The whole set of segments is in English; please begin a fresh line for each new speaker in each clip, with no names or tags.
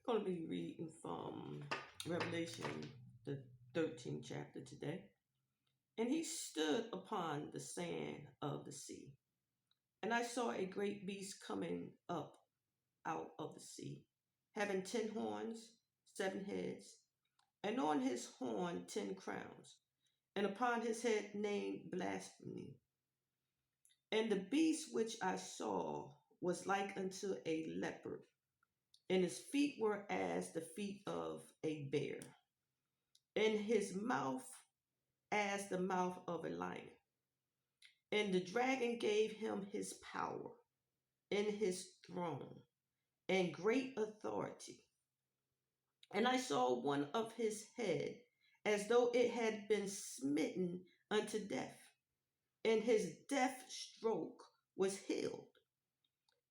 Going to be reading from Revelation, the 13th chapter today. And he stood upon the sand of the sea. And I saw a great beast coming up out of the sea, having 10 horns, 7 heads, and on his horn 10 crowns, and upon his head name blasphemy. And the beast which I saw was like unto a leopard, and his feet were as the feet of a bear, and his mouth as the mouth of a lion. And the dragon gave him his power and his throne and great authority. And I saw one of his head as though it had been smitten unto death, and his death stroke was healed.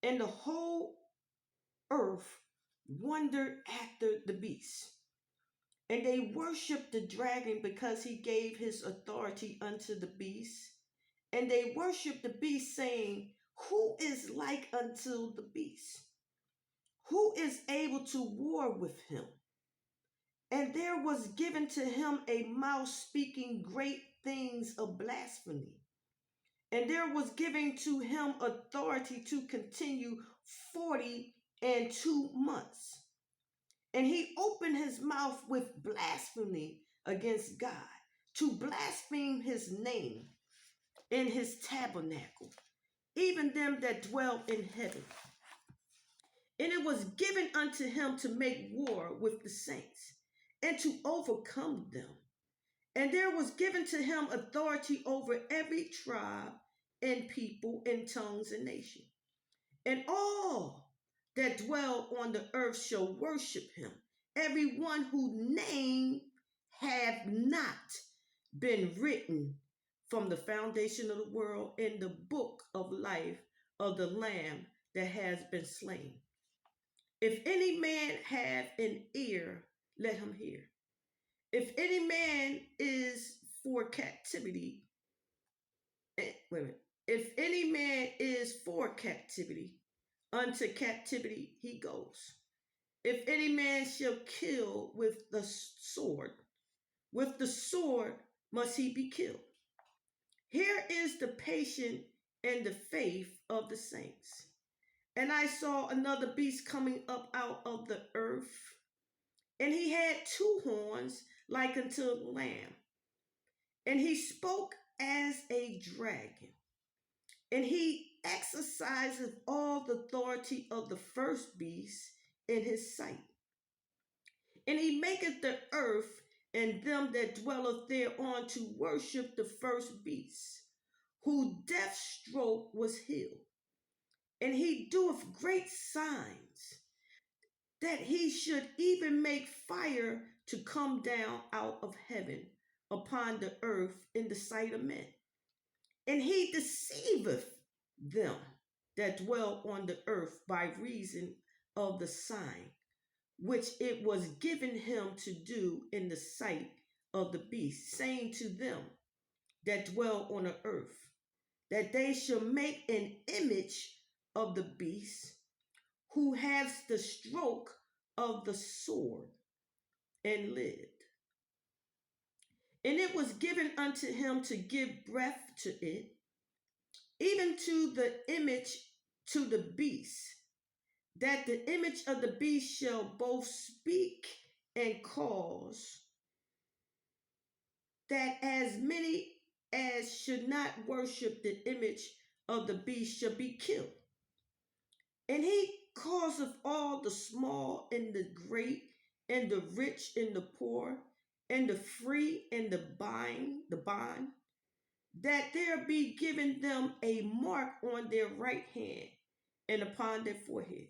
And the whole earth wondered after the beast. And they worshiped the dragon because he gave his authority unto the beast. And they worshiped the beast, saying, who is like unto the beast? Who is able to war with him? And there was given to him a mouth speaking great things of blasphemy. And there was given to him authority to continue 40 and 2 months. And he opened his mouth with blasphemy against God, to blaspheme his name in his tabernacle, even them that dwell in heaven. And it was given unto him to make war with the saints and to overcome them. And there was given to him authority over every tribe and people and tongues and nation. And all that dwell on the earth shall worship him, every one whose name have not been written from the foundation of the world in the book of life of the Lamb that has been slain. If any man have an ear, let him hear. If any man is for captivity, wait a minute. If any man is for captivity, unto captivity he goes. If any man shall kill with the sword must he be killed. Here is the patience and the faith of the saints. And I saw another beast coming up out of the earth, and he had 2 horns like unto a lamb, and he spoke as a dragon, and he exercises all the authority of the first beast in his sight. And he maketh the earth and them that dwelleth thereon to worship the first beast, whose death stroke was healed. And he doeth great signs, that he should even make fire to come down out of heaven upon the earth in the sight of men. And he deceiveth them that dwell on the earth by reason of the sign which it was given him to do in the sight of the beast, saying to them that dwell on the earth, that they shall make an image of the beast, who has the stroke of the sword, and lived. And it was given unto him to give breath to it, even to the image to the beast, that the image of the beast shall both speak and cause that as many as should not worship the image of the beast shall be killed. And he causeth all the small and the great, and the rich and the poor, and the free and the bond, that there be given them a mark on their right hand and upon their forehead,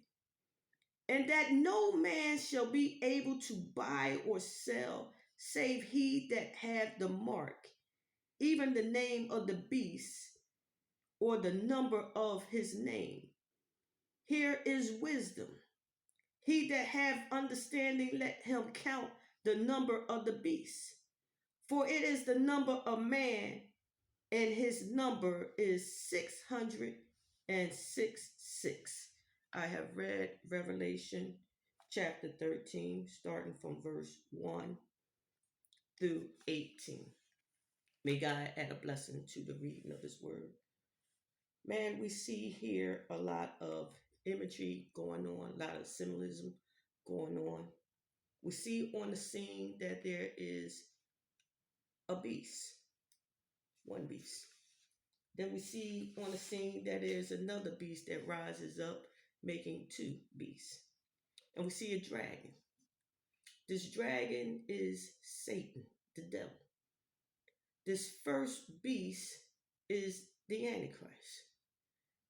and that no man shall be able to buy or sell save he that hath the mark, even the name of the beast, or the number of his name. Here is wisdom. He that hath understanding, let him count the number of the beast, for it is the number of man, and his number is 666. I have read Revelation chapter 13, starting from verse 1 through 18. May God add a blessing to the reading of his word. Man, we see here a lot of imagery going on, a lot of symbolism going on. We see on the scene that there is a beast, one beast. Then we see on the scene that there's another beast that rises up, making two beasts. And we see a dragon. This dragon is Satan, the devil. This first beast is the Antichrist.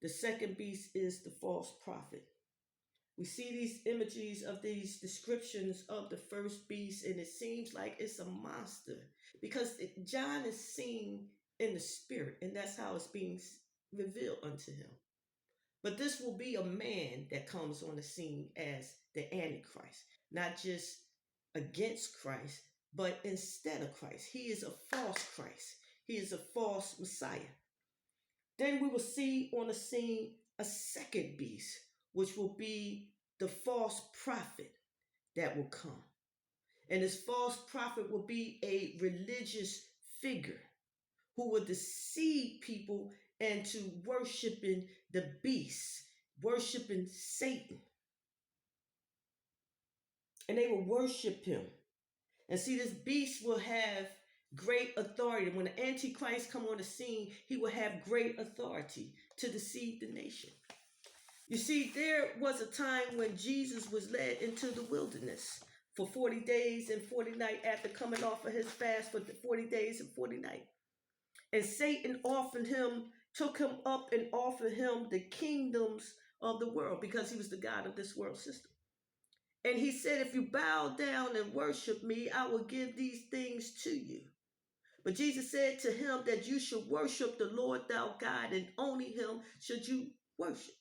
The second beast is the false prophet. We see these images of these descriptions of the first beast, and it seems like it's a monster because John is seen in the spirit, and that's how it's being revealed unto him. But this will be a man that comes on the scene as the Antichrist, not just against Christ, but instead of Christ. He is a false Christ. He is a false Messiah. Then we will see on the scene a second beast, which will be the false prophet that will come. And this false prophet will be a religious figure who will deceive people into worshiping the beast, worshiping Satan. And they will worship him. And see, this beast will have great authority. When the Antichrist come on the scene, he will have great authority to deceive the nation. You see, there was a time when Jesus was led into the wilderness for 40 days and 40 nights after coming off of his fast for 40 days and 40 nights. And Satan took him up and offered him the kingdoms of the world because he was the God of this world system. And he said, if you bow down and worship me, I will give these things to you. But Jesus said to him that you should worship the Lord thou God, and only him should you worship.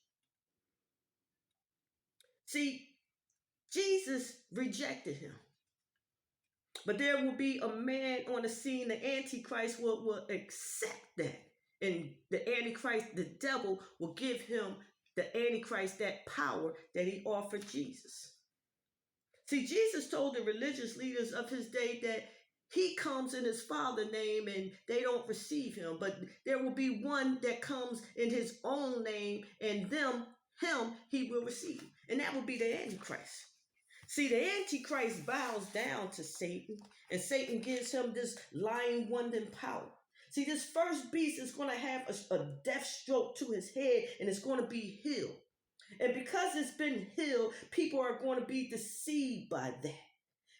See, Jesus rejected him. But there will be a man on the scene, the Antichrist will accept that. And the Antichrist, the devil, will give him, the Antichrist, that power that he offered Jesus. See, Jesus told the religious leaders of his day that he comes in his Father's name and they don't receive him. But there will be one that comes in his own name, and him he will receive. And that will be the Antichrist. See, the Antichrist bows down to Satan, and Satan gives him this lying wandering power. See, this first beast is going to have a death stroke to his head, and it's going to be healed. And because it's been healed, people are going to be deceived by that.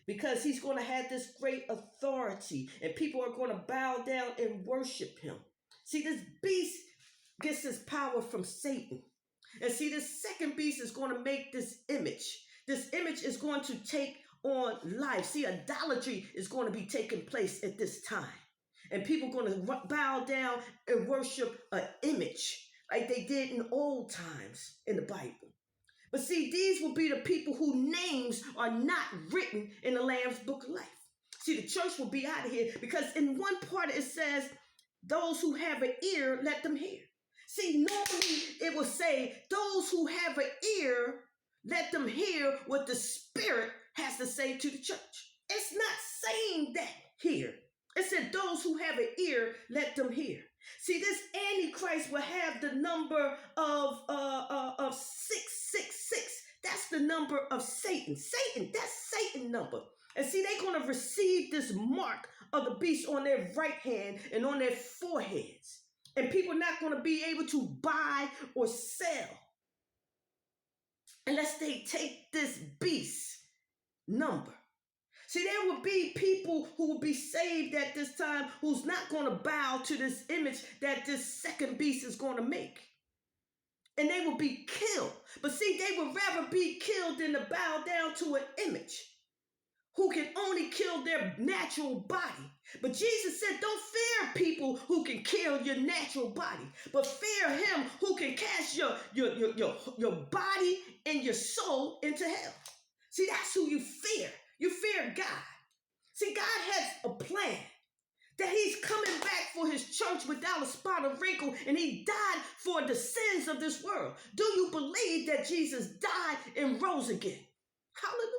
Because he's going to have this great authority, and people are going to bow down and worship him. See, this beast gets his power from Satan. And see, this second beast is going to make this image. This image is going to take on life. See, idolatry is going to be taking place at this time. And people are going to bow down and worship an image like they did in old times in the Bible. But see, these will be the people whose names are not written in the Lamb's Book of Life. See, the church will be out of here because in one part it says, those who have an ear, let them hear. See, normally it will say, those who have an ear, let them hear what the Spirit has to say to the church. It's not saying that here. It said, those who have an ear, let them hear. See, this Antichrist will have the number of 666. That's the number of Satan. Satan, that's Satan's number. And see, they're going to receive this mark of the beast on their right hand and on their foreheads. And people are not going to be able to buy or sell unless they take this beast number. See, there will be people who will be saved at this time who's not going to bow to this image that this second beast is going to make. And they will be killed. But see, they would rather be killed than to bow down to an image who can only kill their natural body. But Jesus said, don't fear people who can kill your natural body, but fear him who can cast your body and your soul into hell. See, that's who you fear. You fear God. See, God has a plan that he's coming back for his church without a spot or wrinkle, and he died for the sins of this world. Do you believe that Jesus died and rose again? Hallelujah.